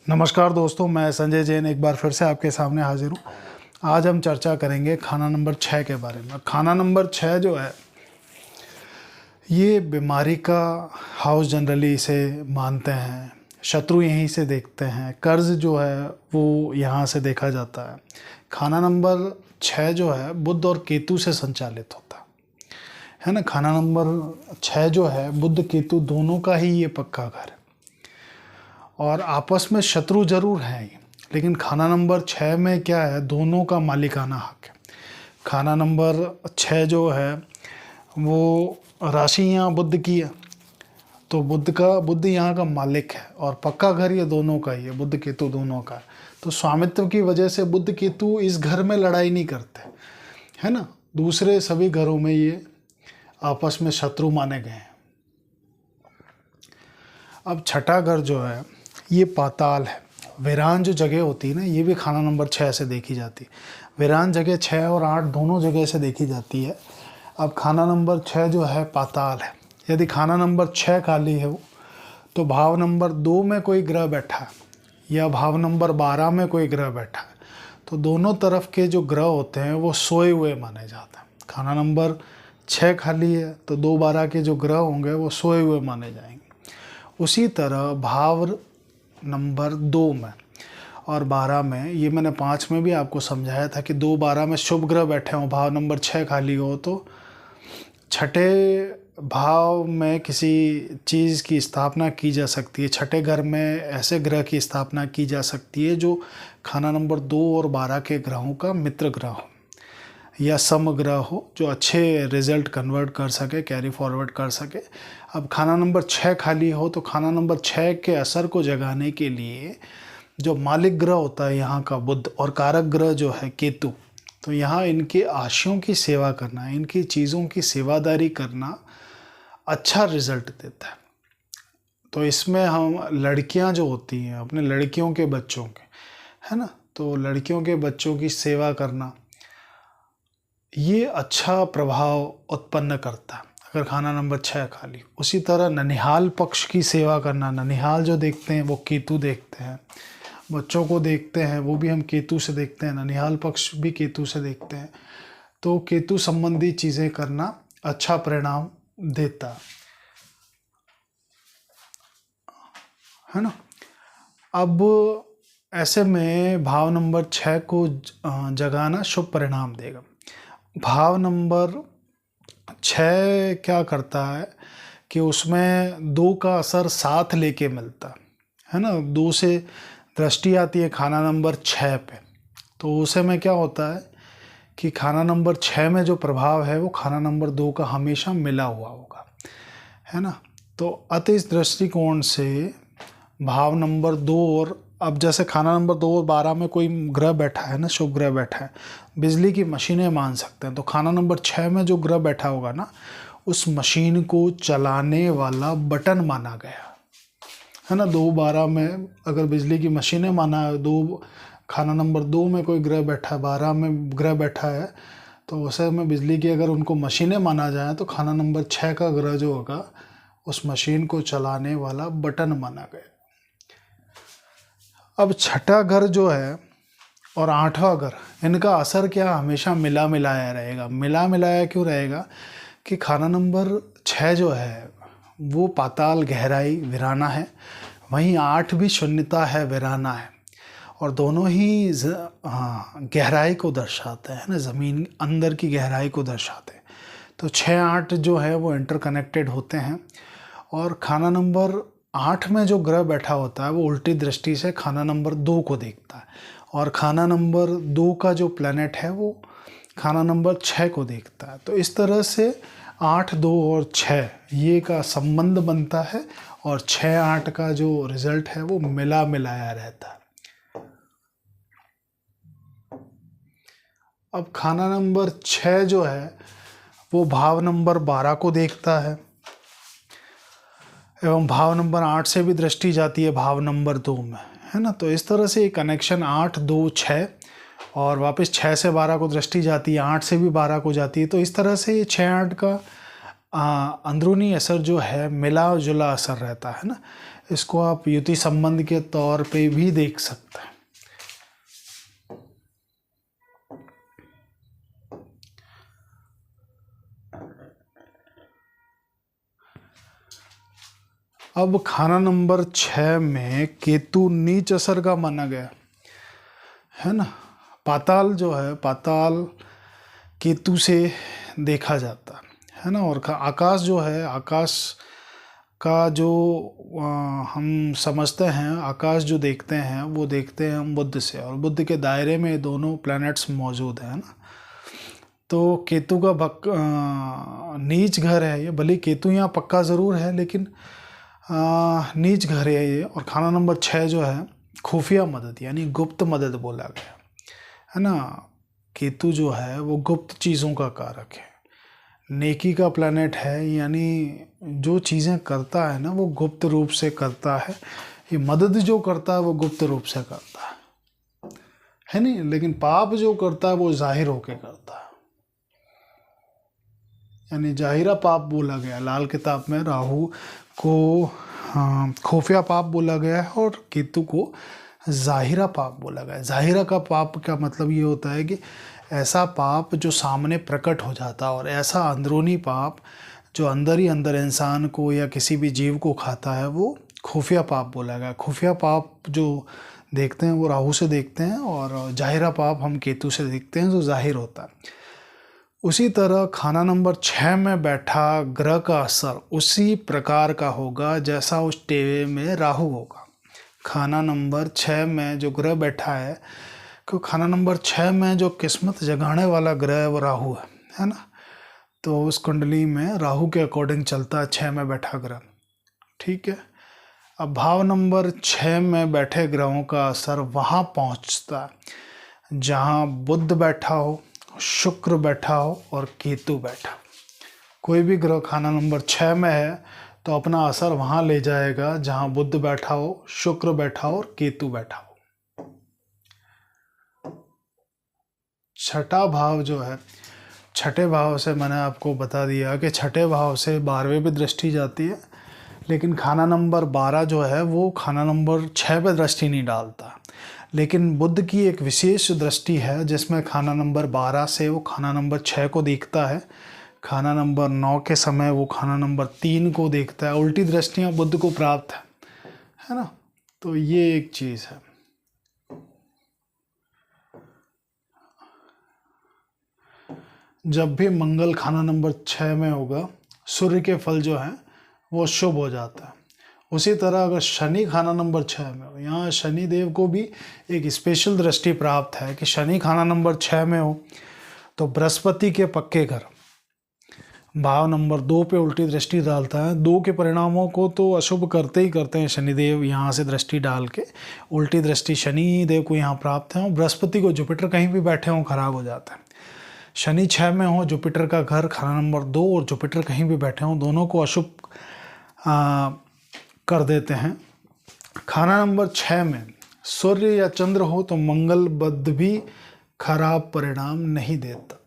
नमस्कार दोस्तों, मैं संजय जैन एक बार फिर से आपके सामने हाजिर हूँ। आज हम चर्चा करेंगे खाना नंबर 6 के बारे में। खाना नंबर 6 जो है ये बीमारी का हाउस जनरली इसे मानते हैं, शत्रु यहीं से देखते हैं, कर्ज जो है वो यहाँ से देखा जाता है। खाना नंबर 6 जो है बुध और केतु से संचालित होता है ना। खाना नंबर 6 जो है बुध केतु दोनों का ही ये पक्का घर है और आपस में शत्रु जरूर हैं, लेकिन खाना नंबर 6 में क्या है, दोनों का मालिकाना हक है। खाना नंबर 6 जो है वो राशि यहाँ बुध की है, तो बुध यहाँ का मालिक है और पक्का घर ये दोनों का ही है, बुध केतु दोनों का है। तो स्वामित्व की वजह से बुध केतु इस घर में लड़ाई नहीं करते, है ना। दूसरे सभी घरों में ये आपस में शत्रु माने गए हैं। अब छठा घर जो है ये पाताल है। वीरान जो जगह होती है ना, ये भी खाना नंबर 6 से देखी जाती है। वीरान जगह 6 और 8 दोनों जगह से देखी जाती है। अब खाना नंबर 6 जो है पाताल है। यदि खाना नंबर 6 खाली है वो, तो भाव नंबर 2 में कोई ग्रह बैठा है या भाव नंबर 12 में कोई ग्रह बैठा है, तो दोनों तरफ के जो ग्रह होते हैं वो सोए हुए माने जाते हैं। खाना नंबर 6 खाली है तो 2-12 के जो ग्रह होंगे वो सोए हुए माने जाएंगे। उसी तरह भाव नंबर 2 में और 12 में, ये मैंने 5 में भी आपको समझाया था कि 2-12 में शुभ ग्रह बैठे हों, भाव नंबर 6 खाली हो, तो छठे भाव में किसी चीज़ की स्थापना की जा सकती है। छठे घर में ऐसे ग्रह की स्थापना की जा सकती है जो खाना नंबर 2 और 12 के ग्रहों का मित्र ग्रह हो या समग्रह हो, जो अच्छे रिजल्ट कन्वर्ट कर सके, कैरी फॉरवर्ड कर सके। अब खाना नंबर 6 खाली हो तो खाना नंबर 6 के असर को जगाने के लिए जो मालिक ग्रह होता है यहाँ का बुध और कारक ग्रह जो है केतु, तो यहाँ इनके आशयों की सेवा करना, इनकी चीज़ों की सेवादारी करना अच्छा रिजल्ट देता है। तो इसमें हम लड़कियाँ जो होती हैं अपने लड़कियों के बच्चों के, है ना, तो लड़कियों के बच्चों की सेवा करना ये अच्छा प्रभाव उत्पन्न करता है अगर खाना नंबर 6 खाली। उसी तरह ननिहाल पक्ष की सेवा करना, ननिहाल जो देखते हैं वो केतु देखते हैं, बच्चों को देखते हैं वो भी हम केतु से देखते हैं, ननिहाल पक्ष भी केतु से देखते हैं। तो केतु संबंधी चीज़ें करना अच्छा परिणाम देता है ना। अब ऐसे में भाव नंबर 6 को जगाना शुभ परिणाम देगा। भाव नंबर 6 क्या करता है कि उसमें 2 का असर साथ लेके मिलता है ना। 2 से दृष्टि आती है खाना नंबर 6 पे, तो उसे में क्या होता है कि खाना नंबर 6 में जो प्रभाव है वो खाना नंबर 2 का हमेशा मिला हुआ होगा, है ना। तो अतः इस दृष्टिकोण से भाव नंबर 2 और अब जैसे खाना नंबर 2 और 12 में कोई ग्रह बैठा है ना, शुभ ग्रह बैठा है, बिजली की मशीनें मान सकते हैं, तो खाना नंबर 6 में जो ग्रह बैठा होगा ना, उस मशीन को चलाने वाला बटन माना गया है ना। 2-12 में अगर बिजली की मशीनें माना है, खाना नंबर 2 में कोई ग्रह बैठा है, 12 में ग्रह बैठा है, तो उसे में बिजली की अगर उनको मशीनें माना जाए तो खाना नंबर 6 का ग्रह जो होगा उस मशीन को चलाने वाला बटन माना गया। अब छठा घर जो है और 8वां घर, इनका असर क्या हमेशा मिला मिलाया रहेगा। मिला मिलाया क्यों रहेगा कि खाना नंबर 6 जो है वो पाताल गहराई वीराना है, वहीं 8 भी शून्यता है, वीराना है, और दोनों ही गहराई को दर्शाते हैं ना, ज़मीन अंदर की गहराई को दर्शाते हैं। तो 6-8 जो है वो इंटरकनेक्टेड होते हैं और खाना नंबर 8 में जो ग्रह बैठा होता है वो उल्टी दृष्टि से खाना नंबर 2 को देखता है और खाना नंबर 2 का जो प्लैनेट है वो खाना नंबर 6 को देखता है। तो इस तरह से 8, 2 और 6 ये का संबंध बनता है और 6-8 का जो रिजल्ट है वो मिला मिलाया रहता है। अब खाना नंबर 6 जो है वो भाव नंबर 12 को देखता है एवं भाव नंबर 8 से भी दृष्टि जाती है भाव नंबर 2 में, है ना। तो इस तरह से ये कनेक्शन 8, 2, 6 और वापस 6 से 12 को दृष्टि जाती है, 8 से भी 12 को जाती है। तो इस तरह से ये 6-8 का अंदरूनी असर जो है मिला जुला असर रहता है ना। इसको आप युति संबंध के तौर पे भी देख सकते हैं। अब खाना नंबर 6 में केतु नीच असर का माना गया है ना। पाताल जो है, पाताल केतु से देखा जाता है ना। और आकाश जो है, आकाश का जो हम समझते हैं, आकाश जो देखते हैं वो देखते हैं हम बुध से, और बुध के दायरे में दोनों प्लैनेट्स मौजूद हैं ना। तो केतु का नीच घर है ये, भले केतु यहाँ पक्का ज़रूर है लेकिन नीच घर है ये। और खाना नंबर 6 जो है खुफिया मदद यानी गुप्त मदद बोला गया है ना। केतु जो है वो गुप्त चीज़ों का कारक है, नेकी का प्लैनेट है, यानी जो चीज़ें करता है ना वो गुप्त रूप से करता है। ये मदद जो करता है वो गुप्त रूप से करता है नहीं, लेकिन पाप जो करता है वो जाहिर होके करता है, यानी जाहिरा पाप बोला गया। लाल किताब में राहु को खुफिया पाप बोला गया है और केतु को जाहिरा पाप बोला गया है। जाहिरा का पाप का मतलब ये होता है कि ऐसा पाप जो सामने प्रकट हो जाता है, और ऐसा अंदरूनी पाप जो अंदर ही अंदर इंसान को या किसी भी जीव को खाता है, वो खुफिया पाप बोला गया। खुफिया पाप जो देखते हैं वो राहु से देखते हैं, और जाहिरा पाप हम केतु से देखते हैं जो जाहिर होता है। उसी तरह खाना नंबर 6 में बैठा ग्रह का असर उसी प्रकार का होगा जैसा उस टेवे में राहु होगा। खाना नंबर 6 में जो ग्रह बैठा है, क्योंकि खाना नंबर 6 में जो किस्मत जगाने वाला ग्रह है वो राहु है ना। तो उस कुंडली में राहु के अकॉर्डिंग चलता है 6 में बैठा ग्रह, ठीक है। अब भाव नंबर 6 में बैठे ग्रहों का असर वहाँ पहुँचता है जहाँ बुध बैठा हो, शुक्र बैठा हो और केतु बैठा। कोई भी ग्रह खाना नंबर 6 में है तो अपना असर वहाँ ले जाएगा जहाँ बुध बैठा हो, शुक्र बैठा हो और केतु बैठा हो। छठा भाव जो है, छठे भाव से मैंने आपको बता दिया कि छठे भाव से 12वें पे दृष्टि जाती है, लेकिन खाना नंबर 12 जो है वो खाना नंबर 6 पे दृष्टि नहीं डालता। लेकिन बुध की एक विशेष दृष्टि है जिसमें खाना नंबर 12 से वो खाना नंबर 6 को देखता है, खाना नंबर 9 के समय वो खाना नंबर 3 को देखता है। उल्टी दृष्टियाँ बुध को प्राप्त है ना। तो ये एक चीज़ है। जब भी मंगल खाना नंबर 6 में होगा, सूर्य के फल जो हैं वो शुभ हो जाता है। उसी तरह अगर शनि खाना नंबर 6 में हो, यहाँ शनि देव को भी एक स्पेशल दृष्टि प्राप्त है कि शनि खाना नंबर 6 में हो तो बृहस्पति के पक्के घर भाव नंबर 2 पे उल्टी दृष्टि डालता है। 2 के परिणामों को तो अशुभ करते ही करते हैं शनिदेव, यहाँ से दृष्टि डाल के उल्टी दृष्टि शनि देव को यहाँ प्राप्त है। और बृहस्पति को जुपिटर कहीं भी बैठे हों खराब हो जाता है। शनि 6 में हो, जुपिटर का घर खाना नंबर 2 और जुपिटर कहीं भी बैठे हों, दोनों को अशुभ कर देते हैं। खाना नंबर 6 में सूर्य या चंद्र हो तो मंगल बुध भी खराब परिणाम नहीं देता।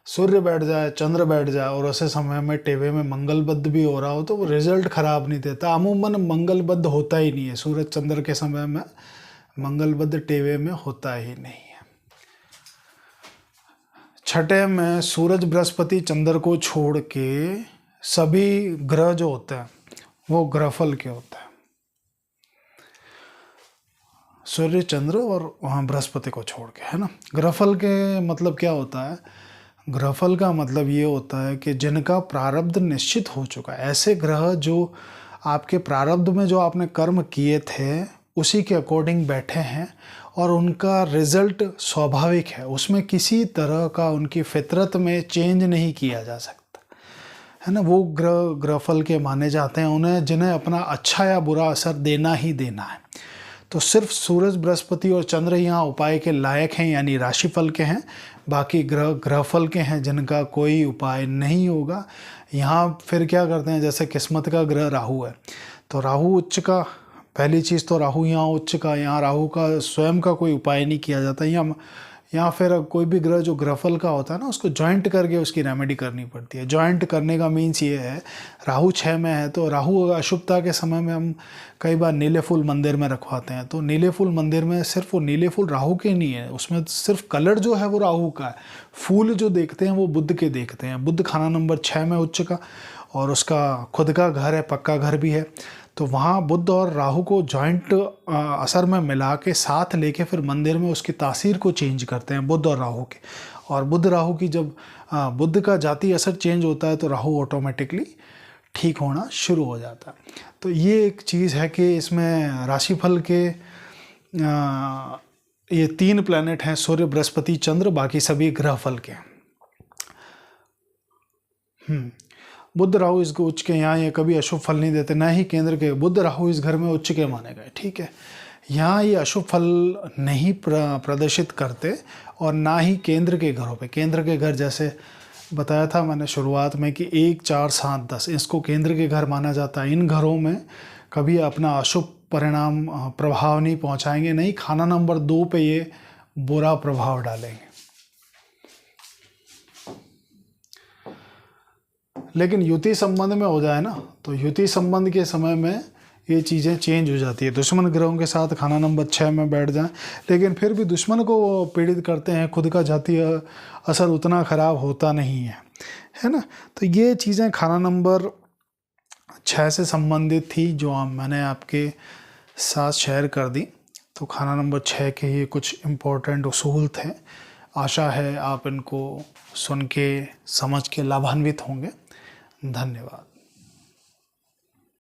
सूर्य बैठ जाए, चंद्र बैठ जाए और उसे समय में टेवे में मंगल बुध भी हो रहा हो तो वो रिजल्ट खराब नहीं देता। अमूमन मंगल बुध होता ही नहीं है, सूरज चंद्र के समय में मंगल बुध टेवे में होता ही नहीं है। छठे में सूरज बृहस्पति चंद्र को छोड़ के सभी ग्रह जो होते हैं वो ग्रहफल के होते हैं। सूर्य चंद्र और वहाँ बृहस्पति को छोड़ के, है ना। ग्रहफल के मतलब क्या होता है? ग्रहफल का मतलब ये होता है कि जिनका प्रारब्ध निश्चित हो चुका है, ऐसे ग्रह जो आपके प्रारब्ध में जो आपने कर्म किए थे उसी के अकॉर्डिंग बैठे हैं और उनका रिजल्ट स्वाभाविक है, उसमें किसी तरह का उनकी फितरत में चेंज नहीं किया जा सकता, है ना। वो ग्रहफल के माने जाते हैं, उन्हें जिन्हें अपना अच्छा या बुरा असर देना ही देना है। तो सिर्फ सूरज बृहस्पति और चंद्र यहाँ उपाय के लायक हैं, यानी राशिफल के हैं। बाकी ग्रह ग्रहफल के हैं जिनका कोई उपाय नहीं होगा। यहाँ फिर क्या करते हैं, जैसे किस्मत का ग्रह राहु है तो राहु उच्च का, पहली चीज़ तो राहु यहाँ उच्च का, यहाँ राहु का स्वयं का कोई उपाय नहीं किया जाता। या फिर कोई भी ग्रह जो ग्रहफल का होता है ना, उसको जॉइंट करके उसकी रेमेडी करनी पड़ती है। जॉइंट करने का मीन्स ये है, राहु 6 में है तो राहु अशुभता के समय में हम कई बार नीले फूल मंदिर में रखवाते हैं। तो नीले फूल मंदिर में सिर्फ वो नीले फूल राहु के नहीं है, उसमें सिर्फ कलर जो है वो राहु का है, फूल जो देखते हैं वो बुध के देखते हैं। बुध खाना नंबर 6 में उच्च का, और उसका खुद का घर है, पक्का घर भी है। तो वहाँ बुध और राहु को जॉइंट असर में मिला के साथ लेके फिर मंदिर में उसकी तासीर को चेंज करते हैं, बुध और राहु के। और बुध राहु की जब बुध का जाति असर चेंज होता है तो राहु ऑटोमेटिकली ठीक होना शुरू हो जाता है। तो ये एक चीज़ है कि इसमें राशिफल के ये 3 प्लैनेट हैं, सूर्य, बृहस्पति, चंद्र, बाकी सभी ग्रहफल के। बुध राहु इस उच्च के, यहाँ ये कभी अशुभ फल नहीं देते, ना ही केंद्र के। बुध राहु इस घर में उच्च के माने गए, ठीक है। यहाँ ये अशुभ फल नहीं प्रदर्शित करते, और ना ही केंद्र के घरों पे। केंद्र के घर जैसे बताया था मैंने शुरुआत में कि 1, 4, 7, 10 इसको केंद्र के घर माना जाता है। इन घरों में कभी अपना अशुभ परिणाम प्रभाव नहीं पहुँचाएंगे, नहीं खाना नंबर 2 पे ये बुरा प्रभाव डालेंगे। लेकिन युति संबंध में हो जाए ना, तो युति संबंध के समय में ये चीज़ें चेंज हो जाती है। दुश्मन ग्रहों के साथ खाना नंबर 6 में बैठ जाएं, लेकिन फिर भी दुश्मन को पीड़ित करते हैं, खुद का जातीय असर उतना ख़राब होता नहीं है ना। तो ये चीज़ें खाना नंबर 6 से संबंधित थी जो मैंने आपके साथ शेयर कर दी। तो खाना नंबर 6 के ये कुछ इम्पोर्टेंट उसूल थे। आशा है आप इनको सुन के समझ के लाभान्वित होंगे। धन्यवाद।